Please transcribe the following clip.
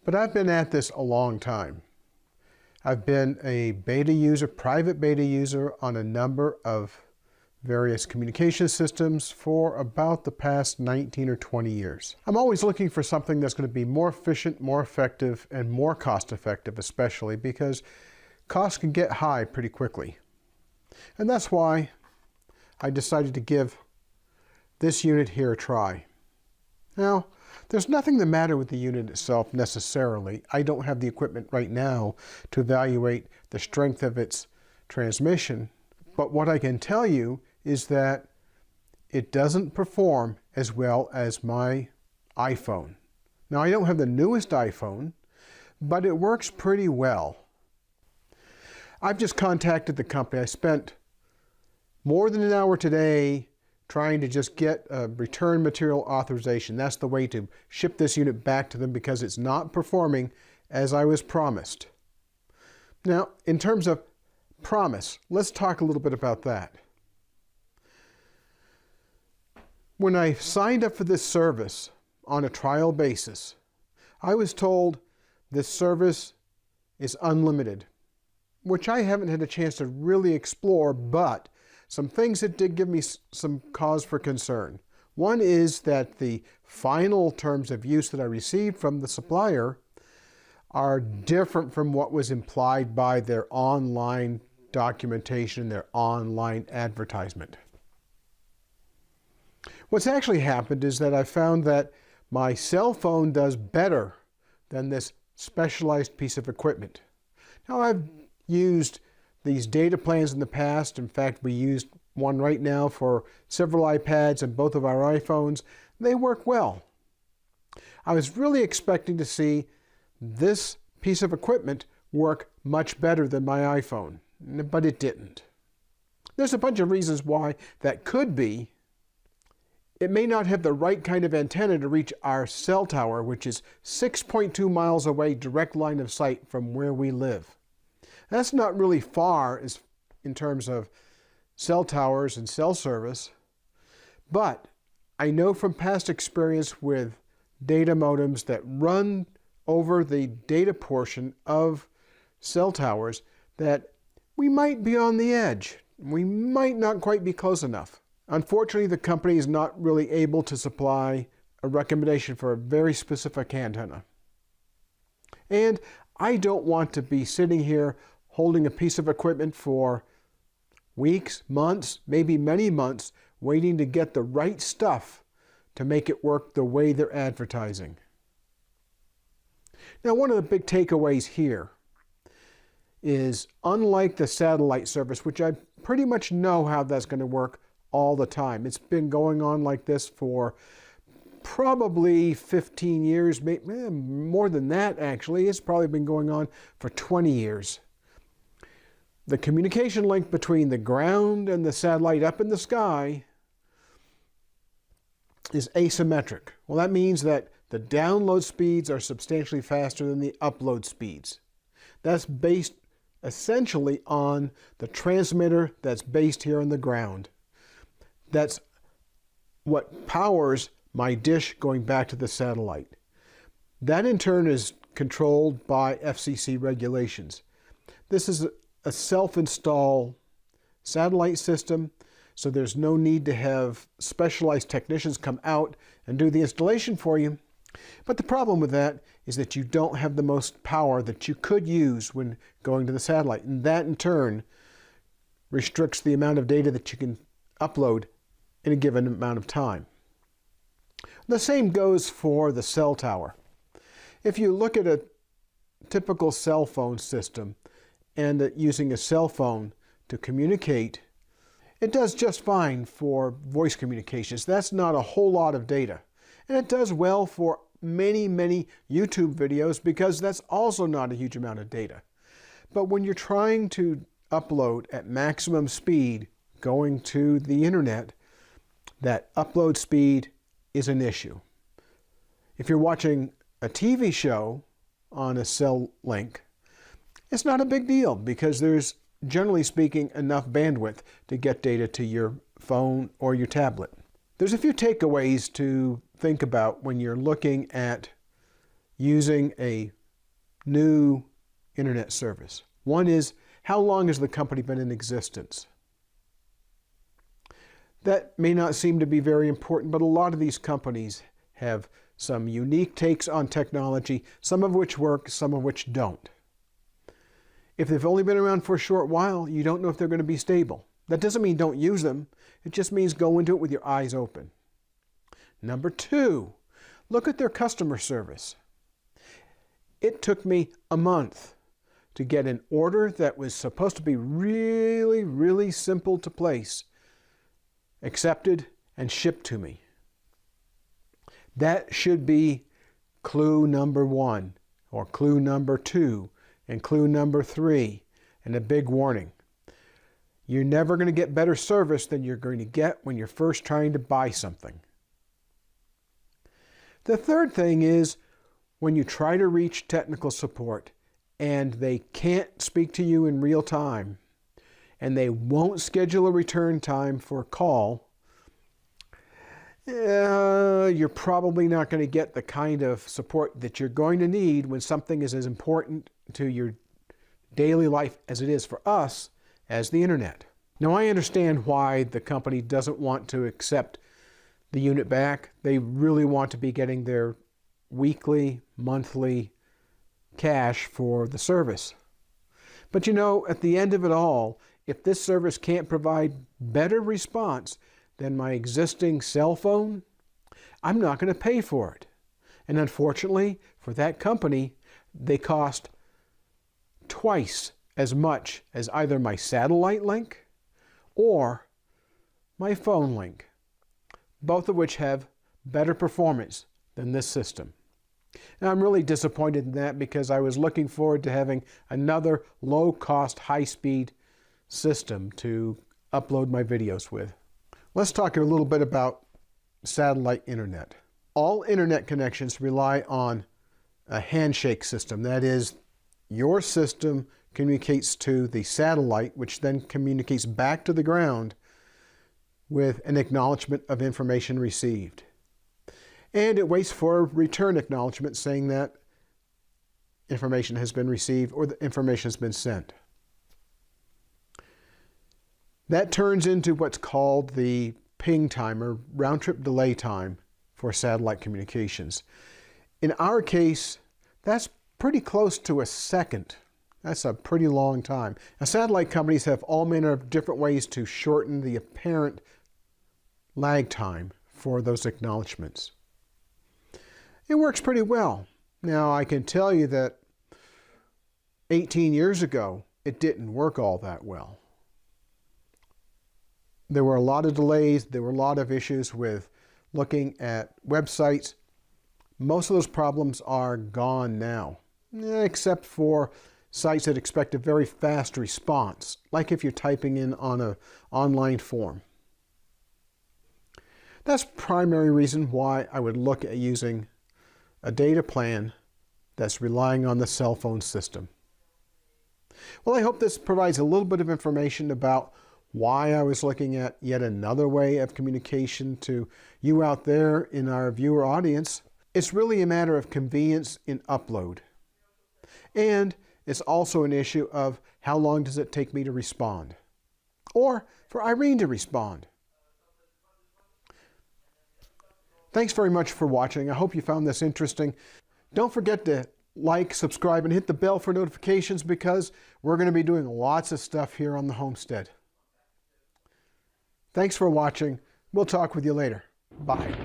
But I've been at this a long time. I've been a beta user, private beta user on a number of various communication systems for about the past 19 or 20 years. I'm always looking for something that's going to be more efficient, more effective, and more cost effective, especially because costs can get high pretty quickly. And that's why I decided to give this unit here a try. Now, there's nothing the matter with the unit itself necessarily. I don't have the equipment right now to evaluate the strength of its transmission, but what I can tell you is that it doesn't perform as well as my iPhone. Now, I don't have the newest iPhone, but it works pretty well. I've just contacted the company. I spent more than an hour today trying to just get a return material authorization. That's the way to ship this unit back to them because it's not performing as I was promised. Now, in terms of promise, let's talk a little bit about that. When I signed up for this service on a trial basis, I was told this service is unlimited, which I haven't had a chance to really explore, but some things that did give me some cause for concern. One is that the final terms of use that I received from the supplier are different from what was implied by their online documentation, their online advertisement. What's actually happened is that I found that my cell phone does better than this specialized piece of equipment. Now, I've used these data plans in the past. In fact, we used one right now for several iPads and both of our iPhones. They work well. I was really expecting to see this piece of equipment work much better than my iPhone, but it didn't. There's a bunch of reasons why that could be. It may not have the right kind of antenna to reach our cell tower, which is 6.2 miles away, direct line of sight from where we live. That's not really far in terms of cell towers and cell service, but I know from past experience with data modems that run over the data portion of cell towers that we might be on the edge. We might not quite be close enough. Unfortunately, the company is not really able to supply a recommendation for a very specific antenna. And I don't want to be sitting here holding a piece of equipment for weeks, months, maybe many months, waiting to get the right stuff to make it work the way they're advertising. Now, one of the big takeaways here is, unlike the satellite service, which I pretty much know how that's going to work all the time. It's been going on like this for probably 15 years, maybe more than that actually. It's probably been going on for 20 years. The communication link between the ground and the satellite up in the sky is asymmetric. Well, that means that the download speeds are substantially faster than the upload speeds. That's based essentially on the transmitter that's based here on the ground. That's what powers my dish going back to the satellite. That in turn is controlled by FCC regulations. This is a self-install satellite system, so there's no need to have specialized technicians come out and do the installation for you. But the problem with that is that you don't have the most power that you could use when going to the satellite, and that in turn restricts the amount of data that you can upload in a given amount of time. The same goes for the cell tower. If you look at a typical cell phone system and using a cell phone to communicate, it does just fine for voice communications. That's not a whole lot of data. And it does well for many, many YouTube videos because that's also not a huge amount of data. But when you're trying to upload at maximum speed going to the internet, that upload speed is an issue. If you're watching a TV show on a cell link, it's not a big deal because there's, generally speaking, enough bandwidth to get data to your phone or your tablet. There's a few takeaways to think about when you're looking at using a new internet service. One is, how long has the company been in existence? That may not seem to be very important, but a lot of these companies have some unique takes on technology, some of which work, some of which don't. If they've only been around for a short while, you don't know if they're going to be stable. That doesn't mean don't use them. It just means go into it with your eyes open. Number two, look at their customer service. It took me a month to get an order that was supposed to be really, really simple to place, accepted, and shipped to me. That should be clue number one, or clue number two, and clue number three, and a big warning. You're never going to get better service than you're going to get when you're first trying to buy something. The third thing is, when you try to reach technical support and they can't speak to you in real time, and they won't schedule a return time for a call, you're probably not going to get the kind of support that you're going to need when something is as important to your daily life as it is for us as the internet. Now, I understand why the company doesn't want to accept the unit back. They really want to be getting their weekly, monthly cash for the service. But you know, at the end of it all, if this service can't provide better response than my existing cell phone, I'm not going to pay for it. And unfortunately, for that company, they cost twice as much as either my satellite link or my phone link, both of which have better performance than this system. Now, I'm really disappointed in that because I was looking forward to having another low-cost, high-speed system to upload my videos with. Let's talk a little bit about satellite internet. All internet connections rely on a handshake system. That is, your system communicates to the satellite, which then communicates back to the ground with an acknowledgement of information received. And it waits for a return acknowledgement saying that information has been received or the information has been sent. That turns into what's called the ping time, or round-trip delay time, for satellite communications. In our case, that's pretty close to a second. That's a pretty long time. Now, satellite companies have all manner of different ways to shorten the apparent lag time for those acknowledgments. It works pretty well. Now, I can tell you that 18 years ago, it didn't work all that well. There were a lot of delays. There were a lot of issues with looking at websites. Most of those problems are gone now, except for sites that expect a very fast response, like if you're typing in on an online form. That's the primary reason why I would look at using a data plan that's relying on the cell phone system. Well, I hope this provides a little bit of information about why I was looking at yet another way of communication to you out there in our viewer audience. It's really a matter of convenience in upload. And it's also an issue of how long does it take me to respond, or for Irene to respond. Thanks very much for watching. I hope you found this interesting. Don't forget to like, subscribe, and hit the bell for notifications because we're going to be doing lots of stuff here on the homestead. Thanks for watching. We'll talk with you later. Bye.